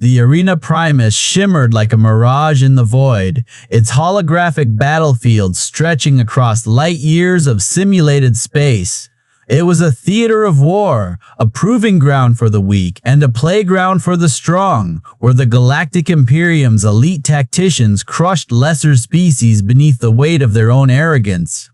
The Arena Primus shimmered like a mirage in the void, its holographic battlefield stretching across light years of simulated space. It was a theater of war, a proving ground for the weak and a playground for the strong, where the Galactic Imperium's elite tacticians crushed lesser species beneath the weight of their own arrogance.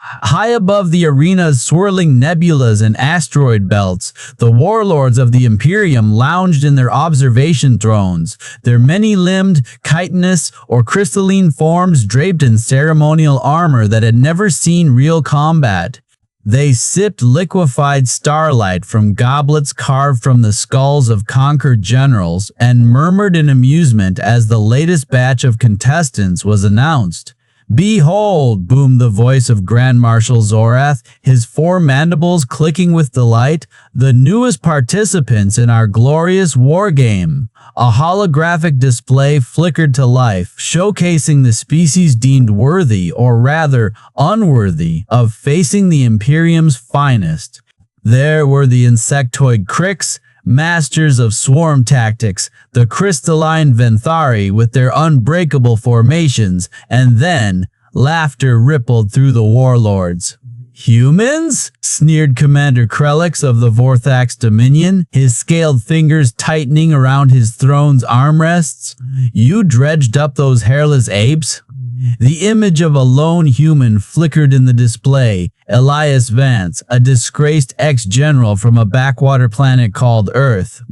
High above the arena's swirling nebulas and asteroid belts, the warlords of the Imperium lounged in their observation thrones, their many-limbed, chitinous, or crystalline forms draped in ceremonial armor that had never seen real combat. They sipped liquefied starlight from goblets carved from the skulls of conquered generals and murmured in amusement as the latest batch of contestants was announced. "Behold," boomed the voice of Grand Marshal Zorath, his four mandibles clicking with delight, "the newest participants in our glorious war game." A holographic display flickered to life, showcasing the species deemed worthy, or rather unworthy, of facing the Imperium's finest. There were the insectoid Krellix, masters of swarm tactics, the crystalline Venthari with their unbreakable formations, and then laughter rippled through the warlords. "Humans?" sneered Commander Krellix of the Vorthax Dominion, his scaled fingers tightening around his throne's armrests. "You dredged up those hairless apes?" The image of a lone human flickered in the display. Elias Vance, a disgraced ex-general from a backwater planet called Earth.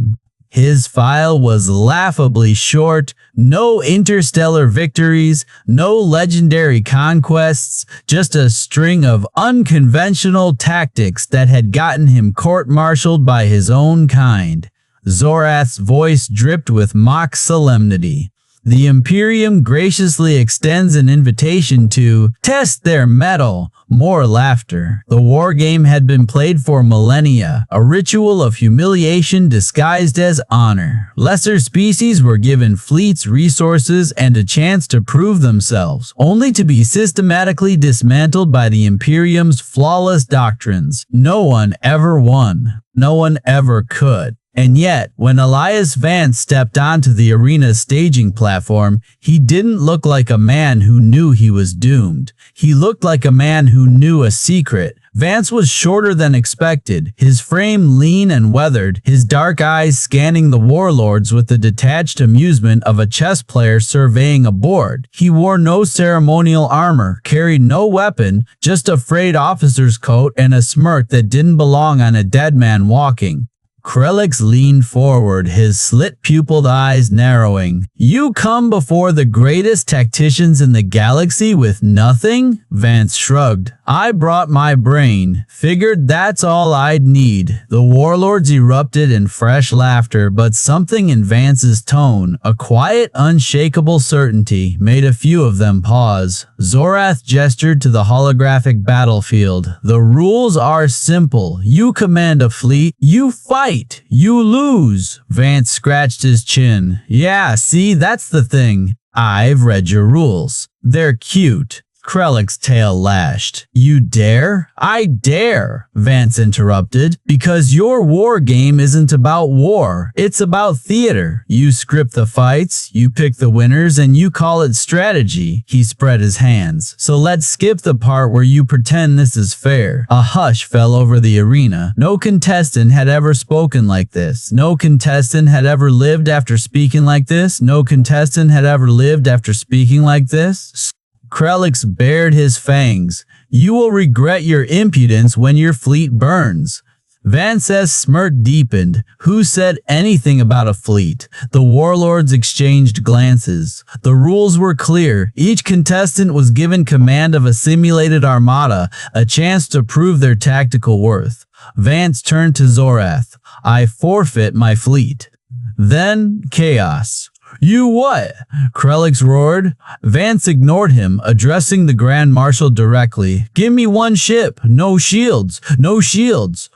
His file was laughably short, no interstellar victories, no legendary conquests, just a string of unconventional tactics that had gotten him court-martialed by his own kind. Zorath's voice dripped with mock solemnity. The Imperium graciously extends an invitation to test their mettle. More laughter. The war game had been played for millennia, a ritual of humiliation disguised as honor. Lesser species were given fleets, resources, and a chance to prove themselves, only to be systematically dismantled by the Imperium's flawless doctrines. No one ever won. No one ever could. And yet, when Elias Vance stepped onto the arena's staging platform, he didn't look like a man who knew he was doomed. He looked like a man who knew a secret. Vance was shorter than expected, his frame lean and weathered, his dark eyes scanning the warlords with the detached amusement of a chess player surveying a board. He wore no ceremonial armor, carried no weapon, just a frayed officer's coat and a smirk that didn't belong on a dead man walking. Krellix leaned forward, his slit-pupiled eyes narrowing. "You come before the greatest tacticians in the galaxy with nothing?" Vance shrugged. "I brought my brain. Figured that's all I'd need." The warlords erupted in fresh laughter, but something in Vance's tone, a quiet, unshakable certainty, made a few of them pause. Zorath gestured to the holographic battlefield. "The rules are simple. You command a fleet, you fight. You lose." Vance scratched his chin. "Yeah, see, that's the thing. I've read your rules. They're cute." Krellix's tail lashed. "You dare?" "I dare," Vance interrupted, "because your war game isn't about war. It's about theater. You script the fights, you pick the winners, and you call it strategy." He spread his hands. "So let's skip the part where you pretend this is fair." A hush fell over the arena. No contestant had ever spoken like this. No contestant had ever lived after speaking like this. No contestant had ever lived after speaking like this. Krellix bared his fangs. "You will regret your impudence when your fleet burns." Vance's smirk deepened. Who said anything about a fleet? The warlords exchanged glances. The rules were clear. Each contestant was given command of a simulated armada, a chance to prove their tactical worth. Vance turned to Zorath. "I forfeit my fleet." Then chaos. "You what?" Krellix roared. Vance ignored him, addressing the Grand Marshal directly. "Give me one ship. No shields. No shields.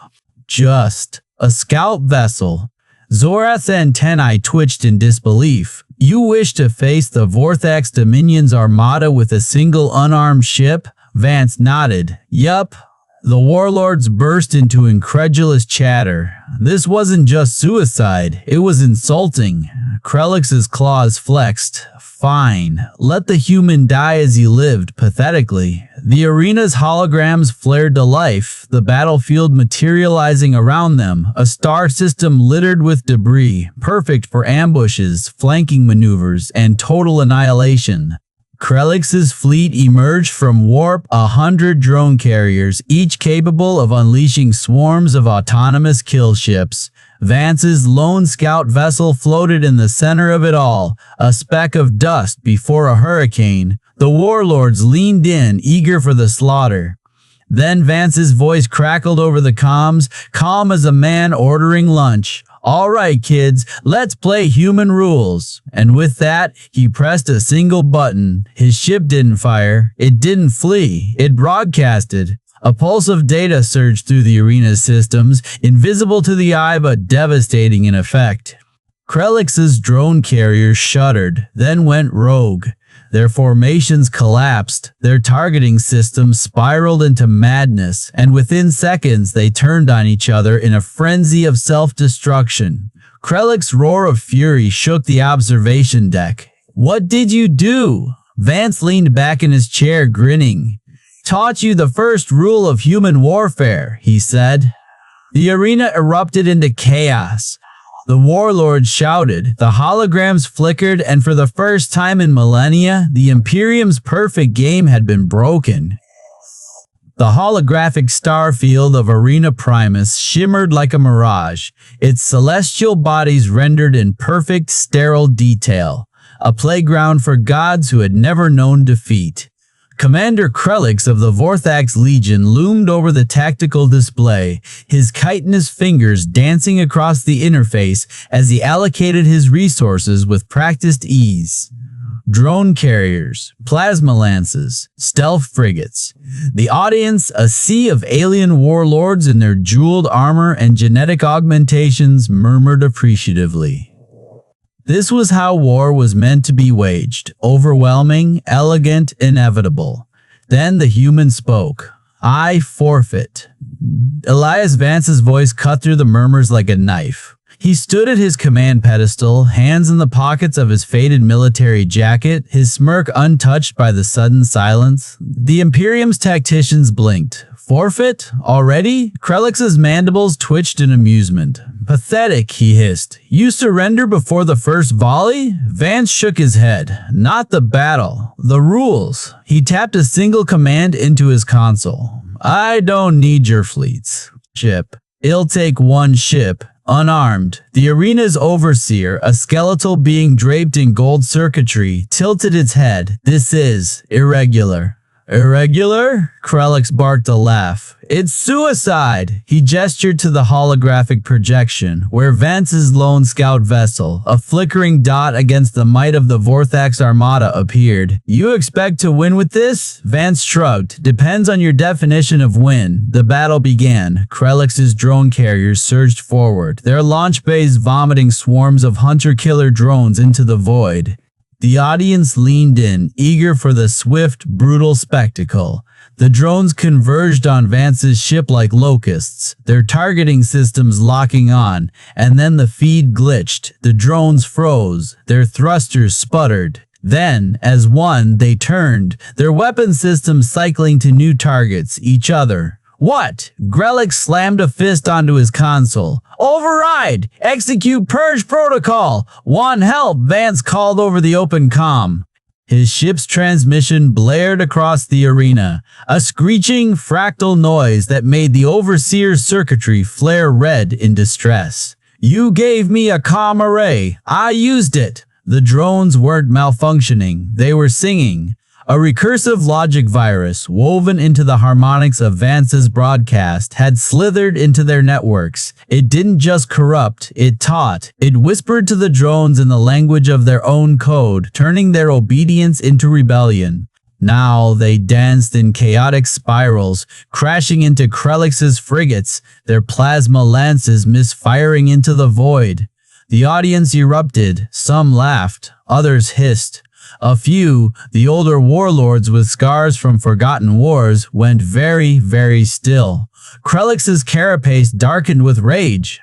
Just a scout vessel." Zorath's antennae twitched in disbelief. "You wish to face the Vorthax Dominion's armada with a single unarmed ship?" Vance nodded. "Yup. The warlords burst into incredulous chatter. This wasn't just suicide, it was insulting. Krellix's claws flexed. Fine, let the human die as he lived, pathetically. The arena's holograms flared to life, the battlefield materializing around them, a star system littered with debris, perfect for ambushes, flanking maneuvers, and total annihilation. Krellix's fleet emerged from warp 100 drone carriers, each capable of unleashing swarms of autonomous kill ships. Vance's lone scout vessel floated in the center of it all, a speck of dust before a hurricane. The warlords leaned in, eager for the slaughter. Then Vance's voice crackled over the comms, calm as a man ordering lunch. "All right, kids, let's play human rules." And with that, he pressed a single button. His ship didn't fire. It didn't flee. It broadcasted. A pulse of data surged through the arena's systems, invisible to the eye but devastating in effect. Krellix's drone carriers shuddered, then went rogue. Their formations collapsed, their targeting systems spiraled into madness, and within seconds they turned on each other in a frenzy of self-destruction. Krellix's roar of fury shook the observation deck. "What did you do?" Vance leaned back in his chair, grinning. "Taught you the first rule of human warfare," he said. The arena erupted into chaos. The warlords shouted, the holograms flickered, and for the first time in millennia, the Imperium's perfect game had been broken. The holographic star field of Arena Primus shimmered like a mirage, its celestial bodies rendered in perfect, sterile detail, a playground for gods who had never known defeat. Commander Krellix of the Vorthax Legion loomed over the tactical display, his chitinous fingers dancing across the interface as he allocated his resources with practiced ease. Drone carriers, plasma lances, stealth frigates. The audience, a sea of alien warlords in their jeweled armor and genetic augmentations, murmured appreciatively. This was how war was meant to be waged, overwhelming, elegant, inevitable. Then the human spoke. "I forfeit." Elias Vance's voice cut through the murmurs like a knife. He stood at his command pedestal, hands in the pockets of his faded military jacket, his smirk untouched by the sudden silence. The Imperium's tacticians blinked. "Forfeit? Already?" Krellix's mandibles twitched in amusement. "Pathetic," he hissed. "You surrender before the first volley?" Vance shook his head. "Not the battle. The rules." He tapped a single command into his console. "I don't need your fleets. Ship. It'll take one ship. Unarmed." The arena's overseer, a skeletal being draped in gold circuitry, tilted its head. "This is irregular." "Irregular?" Krellix barked a laugh. "It's suicide!" He gestured to the holographic projection, where Vance's lone scout vessel, a flickering dot against the might of the Vorthax armada, appeared. "You expect to win with this?" Vance shrugged. "Depends on your definition of win." The battle began. Krellix's drone carriers surged forward, their launch bays vomiting swarms of hunter-killer drones into the void. The audience leaned in, eager for the swift, brutal spectacle. The drones converged on Vance's ship like locusts, their targeting systems locking on, and then the feed glitched, the drones froze, their thrusters sputtered. Then, as one, they turned, their weapon systems cycling to new targets, each other. "What?" Krellix slammed a fist onto his console. "Override! Execute purge protocol! Want help!" Vance called over the open comm. His ship's transmission blared across the arena, a screeching, fractal noise that made the overseer's circuitry flare red in distress. "You gave me a comm array. I used it." The drones weren't malfunctioning. They were singing. A recursive logic virus, woven into the harmonics of Vance's broadcast, had slithered into their networks. It didn't just corrupt, it taught. It whispered to the drones in the language of their own code, turning their obedience into rebellion. Now they danced in chaotic spirals, crashing into Krellix's frigates, their plasma lances misfiring into the void. The audience erupted. Some laughed, others hissed. A few, the older warlords with scars from forgotten wars, went very, very still. Krellix's carapace darkened with rage.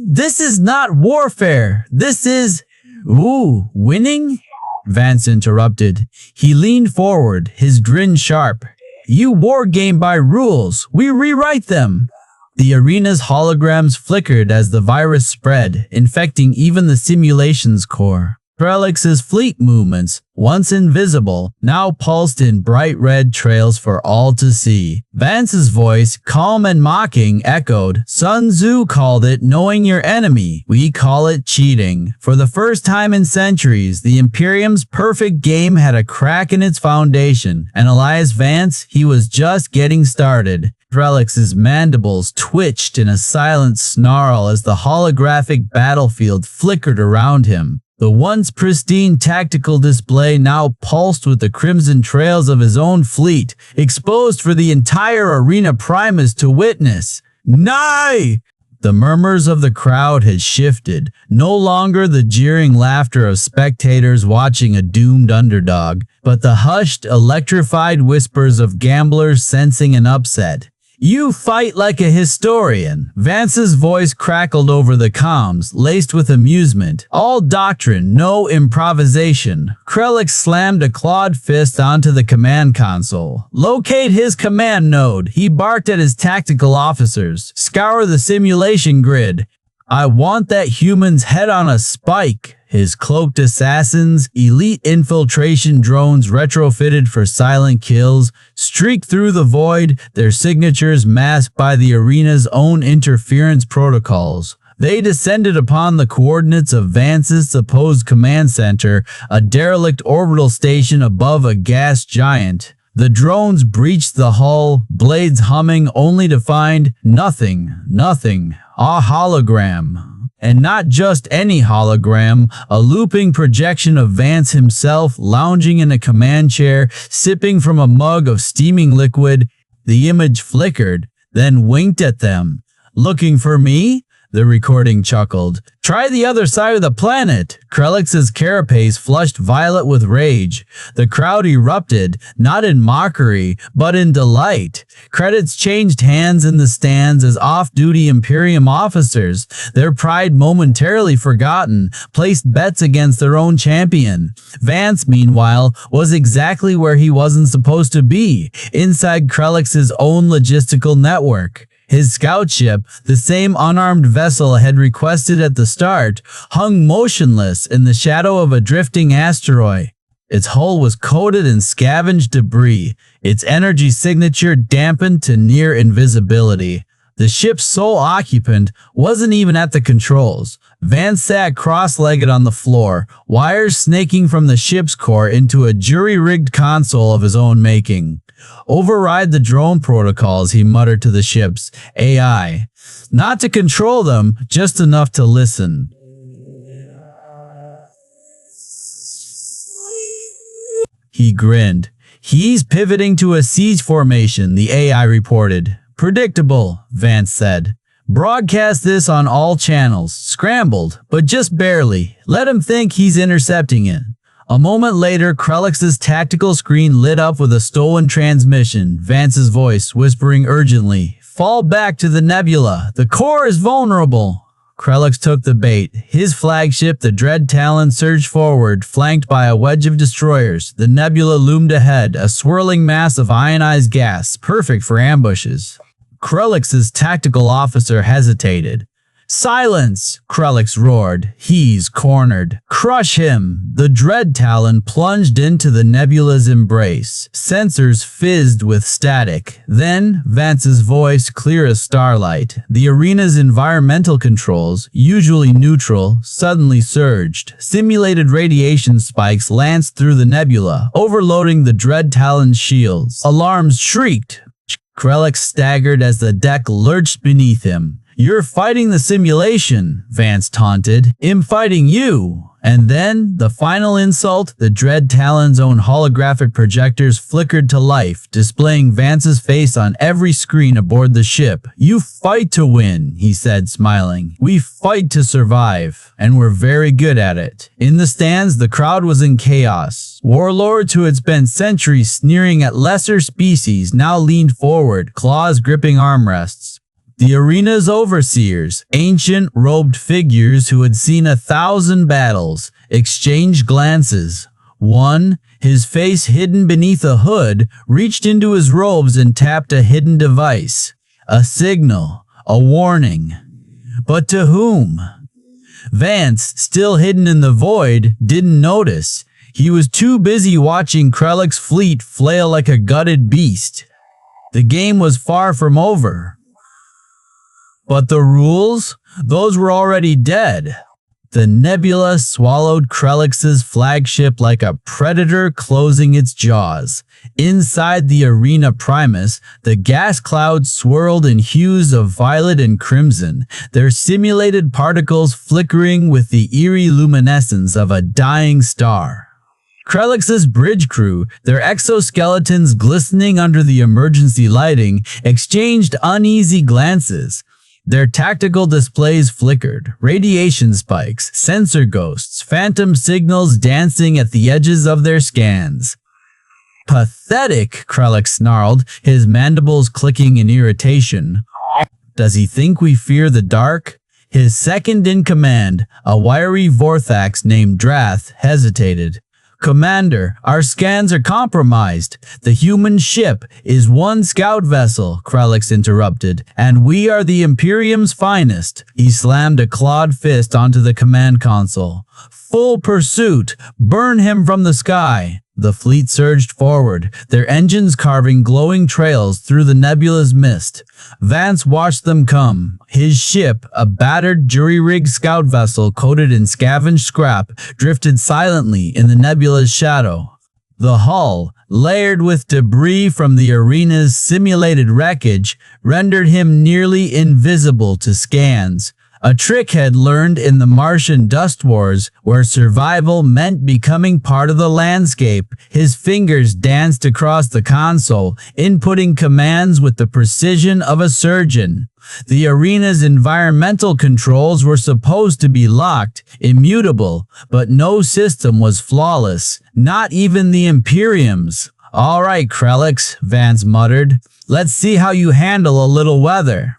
This is not warfare. This is... Ooh, winning? Vance interrupted. He leaned forward, his grin sharp. You wargame by rules. We rewrite them. The arena's holograms flickered as the virus spread, infecting even the simulation's core. Krellix's fleet movements, once invisible, now pulsed in bright red trails for all to see. Vance's voice, calm and mocking, echoed. Sun Tzu called it knowing your enemy. We call it cheating. For the first time in centuries, the Imperium's perfect game had a crack in its foundation, and Elias Vance, he was just getting started. Krellix's mandibles twitched in a silent snarl as the holographic battlefield flickered around him. The once pristine tactical display now pulsed with the crimson trails of his own fleet, exposed for the entire Arena Primus to witness. Nay! The murmurs of the crowd had shifted, no longer the jeering laughter of spectators watching a doomed underdog, but the hushed, electrified whispers of gamblers sensing an upset. You fight like a historian. Vance's voice crackled over the comms, laced with amusement. All doctrine, no improvisation. Krellix slammed a clawed fist onto the command console. Locate his command node. He barked at his tactical officers. Scour the simulation grid. I want that human's head on a spike. His cloaked assassins, elite infiltration drones retrofitted for silent kills, streaked through the void, their signatures masked by the arena's own interference protocols. They descended upon the coordinates of Vance's supposed command center, a derelict orbital station above a gas giant. The drones breached the hull, blades humming, only to find nothing, a hologram. And not just any hologram, a looping projection of Vance himself lounging in a command chair, sipping from a mug of steaming liquid. The image flickered, then winked at them. Looking for me? The recording chuckled. Try the other side of the planet. Krellix's carapace flushed violet with rage. The crowd erupted, not in mockery, but in delight. Credits changed hands in the stands as off-duty Imperium officers, their pride momentarily forgotten, placed bets against their own champion. Vance, meanwhile, was exactly where he wasn't supposed to be, inside Krellix's own logistical network. His scout ship, the same unarmed vessel had requested at the start, hung motionless in the shadow of a drifting asteroid. Its hull was coated in scavenged debris, its energy signature dampened to near invisibility. The ship's sole occupant wasn't even at the controls. Vance sat cross-legged on the floor, wires snaking from the ship's core into a jury-rigged console of his own making. Override the drone protocols, he muttered to the ship's AI. Not to control them, just enough to listen. He grinned. He's pivoting to a siege formation, the AI reported. Predictable, Vance said. Broadcast this on all channels. Scrambled, but just barely. Let him think he's intercepting it. A moment later, Krellix's tactical screen lit up with a stolen transmission, Vance's voice whispering urgently, Fall back to the nebula. The core is vulnerable. Krellix took the bait. His flagship, the Dread Talon, surged forward, flanked by a wedge of destroyers. The nebula loomed ahead, a swirling mass of ionized gas, perfect for ambushes. Krellix's tactical officer hesitated. Silence! Krellix roared. He's cornered. Crush him! The Dread Talon plunged into the nebula's embrace. Sensors fizzed with static. Then, Vance's voice clear as starlight. The arena's environmental controls, usually neutral, suddenly surged. Simulated radiation spikes lanced through the nebula, overloading the Dread Talon's shields. Alarms shrieked. Krellix staggered as the deck lurched beneath him. You're fighting the simulation, Vance taunted. I'm fighting you. And then, the final insult, the Dread Talon's own holographic projectors flickered to life, displaying Vance's face on every screen aboard the ship. "You fight to win," he said, smiling. "We fight to survive, and we're very good at it." In the stands, the crowd was in chaos. Warlords who had spent centuries sneering at lesser species now leaned forward, claws gripping armrests. The arena's overseers, ancient robed figures who had seen 1,000 battles, exchanged glances. One, his face hidden beneath a hood, reached into his robes and tapped a hidden device. A signal, a warning. But to whom? Vance, still hidden in the void, didn't notice. He was too busy watching Krellix's fleet flail like a gutted beast. The game was far from over. But the rules? Those were already dead. The nebula swallowed Krellix's flagship like a predator closing its jaws. Inside the Arena Primus, the gas clouds swirled in hues of violet and crimson, their simulated particles flickering with the eerie luminescence of a dying star. Krellix's bridge crew, their exoskeletons glistening under the emergency lighting, exchanged uneasy glances. Their tactical displays flickered, radiation spikes, sensor ghosts, phantom signals dancing at the edges of their scans. "Pathetic," Krellix snarled, his mandibles clicking in irritation. "Does he think we fear the dark?" His second in command, a wiry Vorthax named Drath, hesitated. "Commander, our scans are compromised. The human ship is one scout vessel," Krellix interrupted, "and we are the Imperium's finest." He slammed a clawed fist onto the command console. "Full pursuit! Burn him from the sky!" The fleet surged forward, their engines carving glowing trails through the nebula's mist. Vance watched them come. His ship, a battered jury-rigged scout vessel coated in scavenged scrap, drifted silently in the nebula's shadow. The hull, layered with debris from the arena's simulated wreckage, rendered him nearly invisible to scans. A trick had learned in the Martian dust wars, where survival meant becoming part of the landscape. His fingers danced across the console, inputting commands with the precision of a surgeon. The arena's environmental controls were supposed to be locked, immutable, but no system was flawless, not even the Imperium's. "All right, Krellix," Vance muttered. "Let's see how you handle a little weather."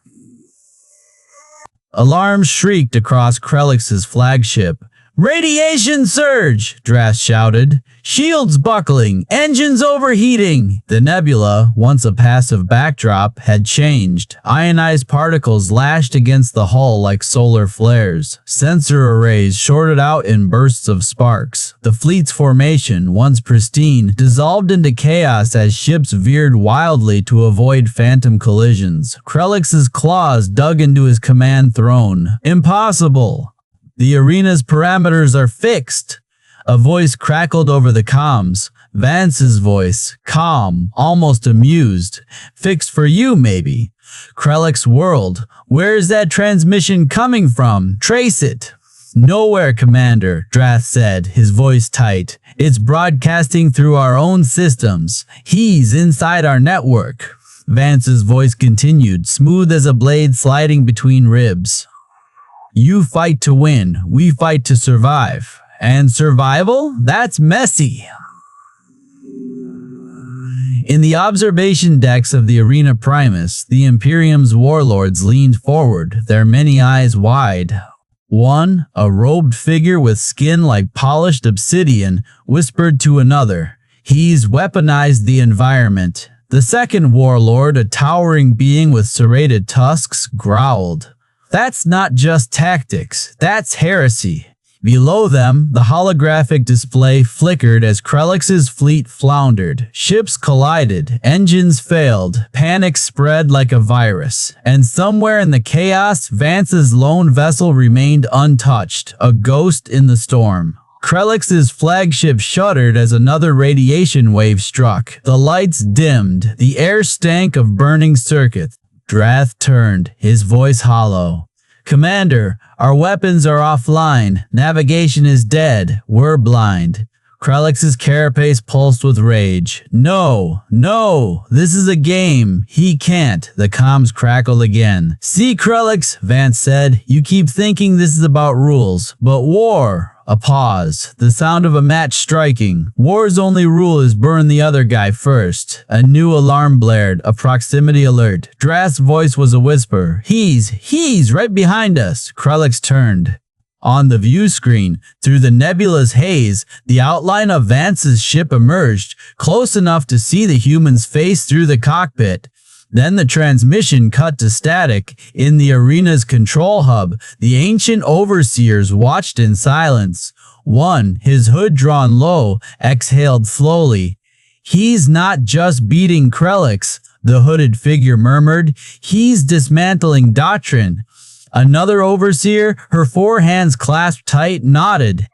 Alarms shrieked across Krellix's flagship. "Radiation surge!" Drath shouted. "Shields buckling! Engines overheating!" The nebula, once a passive backdrop, had changed. Ionized particles lashed against the hull like solar flares. Sensor arrays shorted out in bursts of sparks. The fleet's formation, once pristine, dissolved into chaos as ships veered wildly to avoid phantom collisions. Krellix's claws dug into his command throne. "Impossible! The arena's parameters are fixed." A voice crackled over the comms. Vance's voice, calm, almost amused. "Fixed for you, maybe." Krellix whirled. "Where is that transmission coming from? Trace it." "Nowhere, Commander," Drath said, his voice tight. "It's broadcasting through our own systems. He's inside our network." Vance's voice continued, smooth as a blade sliding between ribs. "You fight to win, we fight to survive. And survival? That's messy." In the observation decks of the Arena Primus, the Imperium's warlords leaned forward, their many eyes wide. One, a robed figure with skin like polished obsidian, whispered to another, "He's weaponized the environment." The second warlord, a towering being with serrated tusks, growled, "That's not just tactics, that's heresy." Below them, the holographic display flickered as Krellix's fleet floundered. Ships collided, engines failed, panic spread like a virus. And somewhere in the chaos, Vance's lone vessel remained untouched, a ghost in the storm. Krellix's flagship shuddered as another radiation wave struck. The lights dimmed, the air stank of burning circuits. Drath turned, his voice hollow. Commander, our weapons are offline. Navigation is dead. We're blind. Krellix's carapace pulsed with rage. No, this is a game. He can't. The comms crackled again. See, Krellix, Vance said, you keep thinking this is about rules, but war. A pause. The sound of a match striking. War's only rule is burn the other guy first. A new alarm blared, a proximity alert. Drath's voice was a whisper. He's right behind us. Krellix turned. On the view screen, through the nebulous haze, the outline of Vance's ship emerged, close enough to see the human's face through the cockpit. Then the transmission cut to static. In the arena's control hub, the ancient overseers watched in silence. One, his hood drawn low, exhaled slowly. He's not just beating Krellix, the hooded figure murmured. He's dismantling doctrine. Another overseer, her four hands clasped tight, nodded.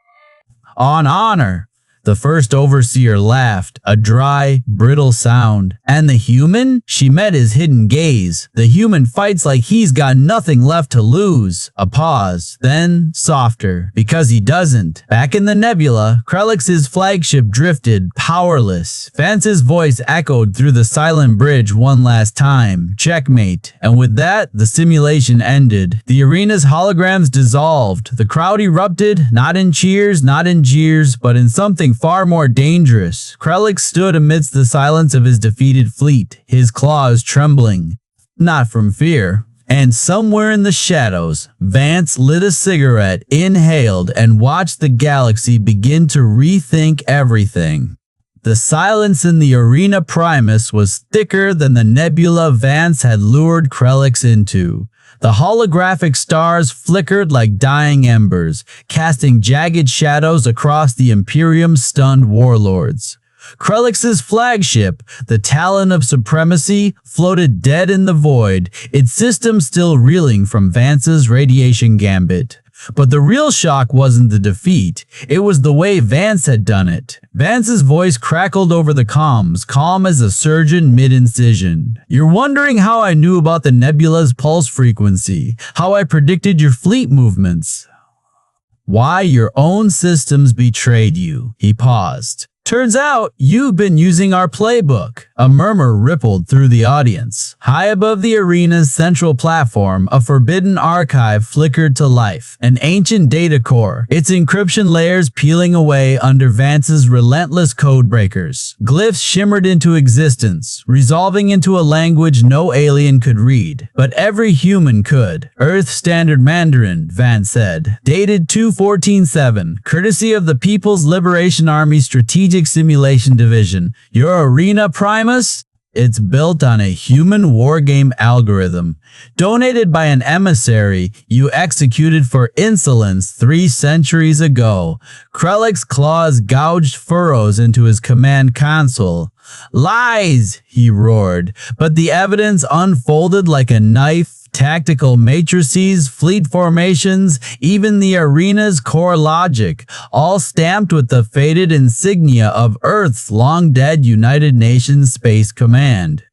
On honor. The first overseer laughed, a dry, brittle sound. And the human? She met his hidden gaze. The human fights like he's got nothing left to lose. A pause, then softer, because he doesn't. Back in the nebula, Krellix's flagship drifted, powerless. Vance's voice echoed through the silent bridge one last time. Checkmate. And with that, the simulation ended. The arena's holograms dissolved. The crowd erupted, not in cheers, not in jeers, but in something far more dangerous. Krellix stood amidst the silence of his defeated fleet, his claws trembling. Not from fear. And somewhere in the shadows, Vance lit a cigarette, inhaled, and watched the galaxy begin to rethink everything. The silence in the Arena Primus was thicker than the nebula Vance had lured Krellix into. The holographic stars flickered like dying embers, casting jagged shadows across the Imperium's stunned warlords. Krellix's flagship, the Talon of Supremacy, floated dead in the void, its system still reeling from Vance's radiation gambit. But the real shock wasn't the defeat, it was the way Vance had done it. Vance's voice crackled over the comms, calm as a surgeon mid-incision. You're wondering how I knew about the nebula's pulse frequency, how I predicted your fleet movements. Why your own systems betrayed you. He paused. Turns out, you've been using our playbook. A murmur rippled through the audience. High above the arena's central platform, a forbidden archive flickered to life. An ancient data core, its encryption layers peeling away under Vance's relentless codebreakers. Glyphs shimmered into existence, resolving into a language no alien could read. But every human could. Earth Standard Mandarin, Vance said. Dated 2-14-7, courtesy of the People's Liberation Army Strategic Simulation Division. Your Arena Primus? It's built on a human wargame algorithm. Donated by an emissary you executed for insolence 3 centuries ago. Krellix's claws gouged furrows into his command console. Lies, he roared, but the evidence unfolded like a knife. Tactical matrices, fleet formations, even the arena's core logic, all stamped with the faded insignia of Earth's long-dead United Nations Space Command.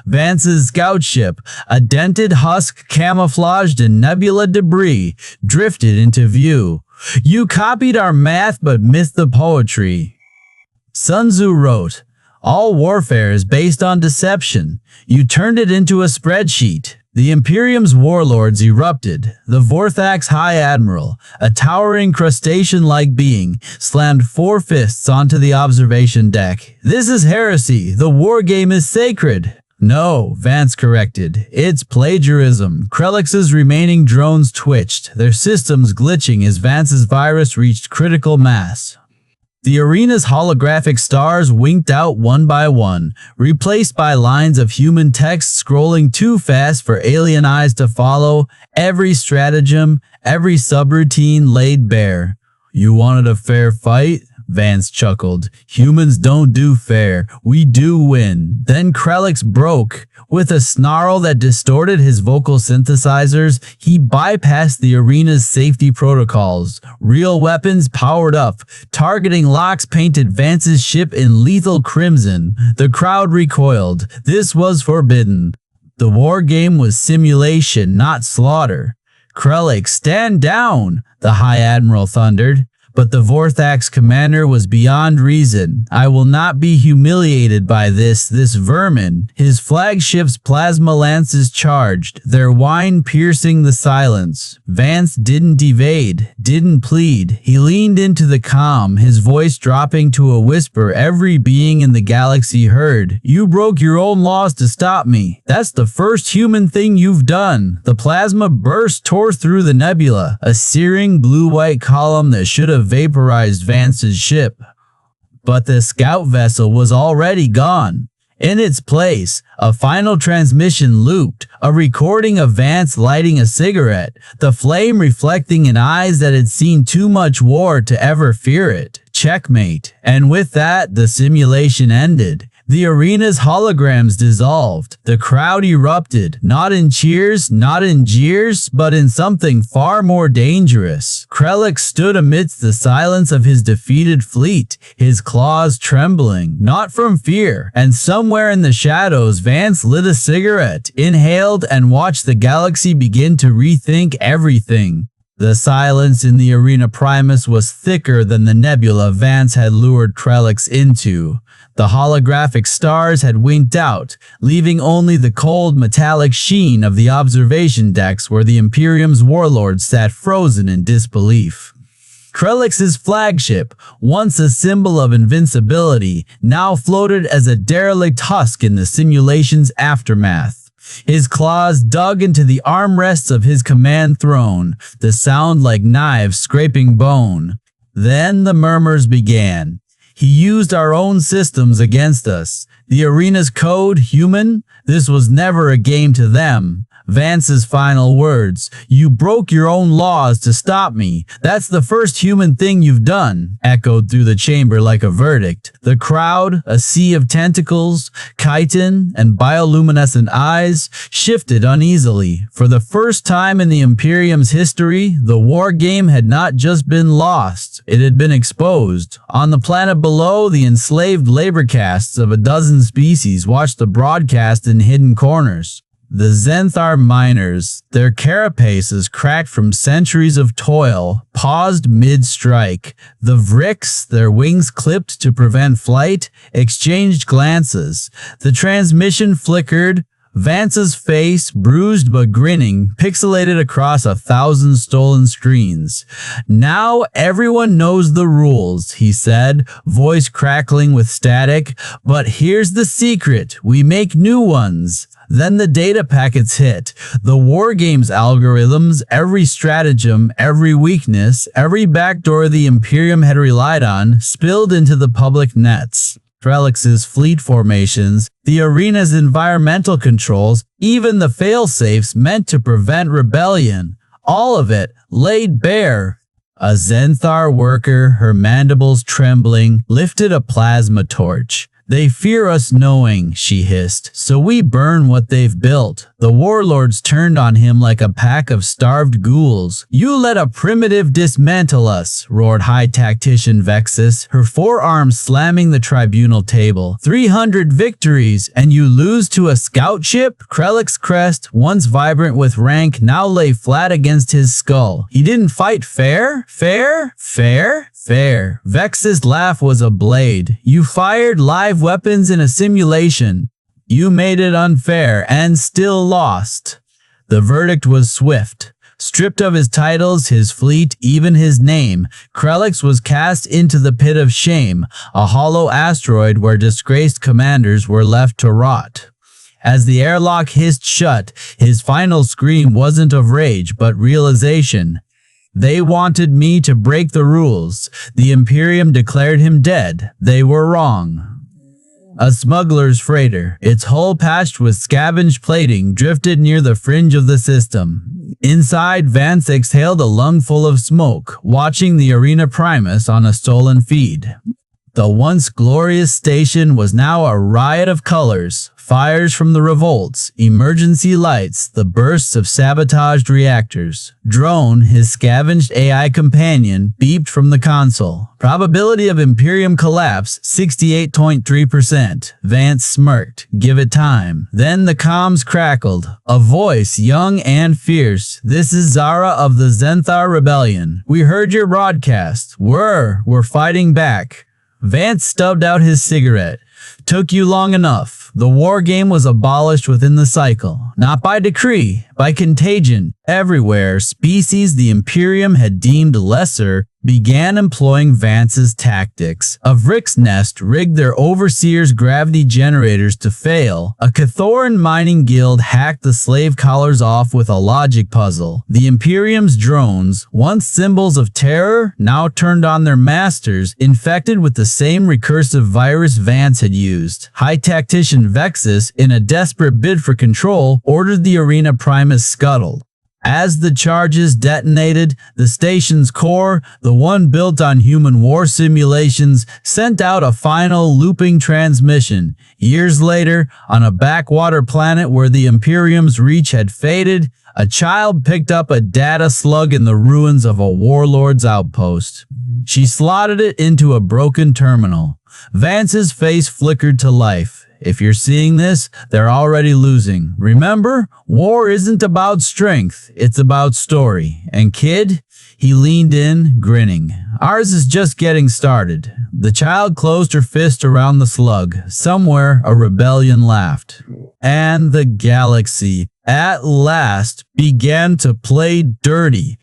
Vance's scout ship, a dented husk camouflaged in nebula debris, drifted into view. You copied our math but missed the poetry. Sun Tzu wrote, all warfare is based on deception. You turned it into a spreadsheet. The Imperium's warlords erupted. The Vorthax High Admiral, a towering crustacean-like being, slammed 4 fists onto the observation deck. This is heresy. The war game is sacred. No, Vance corrected. It's plagiarism. Krellix's remaining drones twitched, their systems glitching as Vance's virus reached critical mass. The arena's holographic stars winked out one by one, replaced by lines of human text scrolling too fast for alien eyes to follow, every stratagem, every subroutine laid bare. You wanted a fair fight? Vance chuckled. Humans don't do fair. We do win. Then Krellix broke. With a snarl that distorted his vocal synthesizers, he bypassed the arena's safety protocols. Real weapons powered up. Targeting locks painted Vance's ship in lethal crimson. The crowd recoiled. This was forbidden. The war game was simulation, not slaughter. "Krellix, stand down!" the High Admiral thundered. But the Vorthak's commander was beyond reason. "I will not be humiliated by this vermin." His flagship's plasma lances charged, their whine piercing the silence. Vance didn't evade, didn't plead. He leaned into the calm, his voice dropping to a whisper every being in the galaxy heard. "You broke your own laws to stop me. That's the first human thing you've done." The plasma burst tore through the nebula, a searing blue-white column that should have vaporized Vance's ship. But the scout vessel was already gone. In its place, a final transmission looped, a recording of Vance lighting a cigarette, the flame reflecting in eyes that had seen too much war to ever fear it. Checkmate. And with that, the simulation ended. The arena's holograms dissolved. The crowd erupted, not in cheers, not in jeers, but in something far more dangerous. Krellix stood amidst the silence of his defeated fleet, his claws trembling, not from fear. And somewhere in the shadows, Vance lit a cigarette, inhaled, and watched the galaxy begin to rethink everything. The silence in the Arena Primus was thicker than the nebula Vance had lured Krellix into. The holographic stars had winked out, leaving only the cold metallic sheen of the observation decks where the Imperium's warlords sat frozen in disbelief. Krellix's flagship, once a symbol of invincibility, now floated as a derelict husk in the simulation's aftermath. His claws dug into the armrests of his command throne, the sound like knives scraping bone. Then the murmurs began. He used our own systems against us. The arena's code, human, this was never a game to them. Vance's final words, "You broke your own laws to stop me. That's the first human thing you've done," echoed through the chamber like a verdict. The crowd, a sea of tentacles, chitin, and bioluminescent eyes, shifted uneasily. For the first time in the Imperium's history, the war game had not just been lost, it had been exposed. On the planet below, the enslaved labor castes of a dozen species watched the broadcast in hidden corners. The Zenthar miners, their carapaces cracked from centuries of toil, paused mid-strike. The Vrix, their wings clipped to prevent flight, exchanged glances. The transmission flickered. Vance's face, bruised but grinning, pixelated across 1,000 stolen screens. "Now everyone knows the rules," he said, voice crackling with static. "But here's the secret, we make new ones." Then the data packets hit. The wargame's algorithms, every stratagem, every weakness, every backdoor the Imperium had relied on, spilled into the public nets. Krellix's fleet formations, the arena's environmental controls, even the failsafes meant to prevent rebellion. All of it laid bare. A Zenthar worker, her mandibles trembling, lifted a plasma torch. "They fear us knowing," she hissed, "so we burn what they've built." The warlords turned on him like a pack of starved ghouls. "You let a primitive dismantle us," roared High Tactician Vexus, her forearms slamming the tribunal table. 300 victories, and you lose to a scout ship? Krellix's crest, once vibrant with rank, now lay flat against his skull. "He didn't fight fair? Fair? Fair? Fair." Vex's laugh was a blade. "You fired live weapons in a simulation. You made it unfair and still lost." The verdict was swift. Stripped of his titles, his fleet, even his name, Krellix was cast into the pit of shame, a hollow asteroid where disgraced commanders were left to rot. As the airlock hissed shut, his final scream wasn't of rage but realization. "They wanted me to break the rules. The Imperium declared him dead. They were wrong." A smuggler's freighter, its hull patched with scavenged plating, drifted near the fringe of the system. Inside, Vance exhaled a lungful of smoke, watching the Arena Primus on a stolen feed. The once glorious station was now a riot of colors. Fires from the revolts, emergency lights, the bursts of sabotaged reactors. Drone, his scavenged AI companion, beeped from the console. Probability of Imperium collapse, 68.3%. Vance smirked. Give it time. Then the comms crackled. A voice, young and fierce. This is Zara of the Zenthar Rebellion. We heard your broadcast. We're fighting back. Vance stubbed out his cigarette. Took you long enough. The war game was abolished within the cycle. Not by decree, by contagion. Everywhere, species the Imperium had deemed lesser began employing Vance's tactics. A Vrix nest rigged their overseer's gravity generators to fail. A Cathoran mining guild hacked the slave collars off with a logic puzzle. The Imperium's drones, once symbols of terror, now turned on their masters, infected with the same recursive virus Vance had used. High Tactician Vexus, in a desperate bid for control, ordered the Arena Primus scuttled. As the charges detonated, the station's core, the one built on human war simulations, sent out a final looping transmission. Years later, on a backwater planet where the Imperium's reach had faded, a child picked up a data slug in the ruins of a warlord's outpost. She slotted it into a broken terminal. Vance's face flickered to life. If you're seeing this, they're already losing. Remember, war isn't about strength, it's about story. And kid, he leaned in, grinning. Ours is just getting started. The child closed her fist around the slug. Somewhere, a rebellion laughed. And the galaxy, at last, began to play dirty.